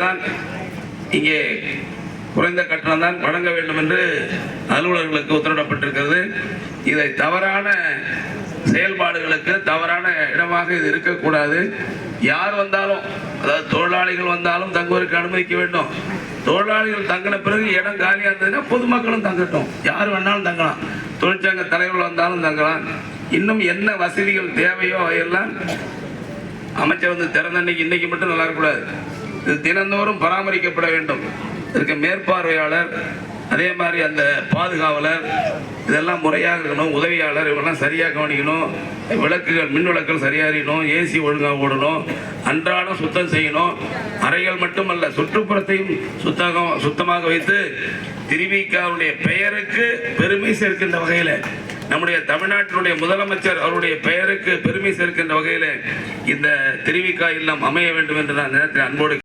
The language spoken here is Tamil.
தான் இங்கே குறைந்த கட்டணம் தான் வழங்க வேண்டும் என்று அலுவலர்களுக்கு உத்தரவிடப்பட்டிருக்கிறது. இதை தவறான செயல்பாடுகளுக்கு தவறான இடமாக இது இருக்கக்கூடாது. யார் வந்தாலும், அதாவது தொழிலாளிகள் வந்தாலும் தங்குவதற்கு அனுமதிக்க வேண்டும். தொழிலாளிகள் தங்கின பிறகு இடம் காலியாக இருந்ததுன்னா பொதுமக்களும் தங்கட்டும், யார் வேணாலும் தங்கலாம். தொழிற்சங்க தலைவர்கள் வந்தாலும் தங்கலாம். இன்னும் என்ன வசதிகள் தேவையோ அவையெல்லாம் அமைச்சர் வந்து திறந்த இன்னைக்கு மட்டும் நல்லா இருக்கக்கூடாது. இது தினந்தோறும் பராமரிக்கப்பட வேண்டும். இதற்கு மேற்பார்வையாளர், அதே மாதிரி அந்த பாதுகாவலர் இதெல்லாம் முறையாக இருக்கணும். உதவியாளர் இவங்கெல்லாம் சரியாக கவனிக்கணும். விளக்குகள், மின் விளக்குகள் சரியாக இருக்கணும். ஏசி ஒழுங்காக ஓடணும். அன்றாடம் சுத்தம் செய்யணும். அறைகள் மட்டுமல்ல, சுற்றுப்புறத்தையும் சுத்தமாக வைத்து திருவிக்காவுடைய பெயருக்கு பெருமை சேர்க்கின்ற வகையில், நம்முடைய தமிழ்நாட்டினுடைய முதலமைச்சர் அவருடைய பெயருக்கு பெருமை சேர்க்கின்ற வகையில் இந்த திருவிக்கா இல்லம் அமைய வேண்டும் என்று நான் நேரத்தில் அன்போடு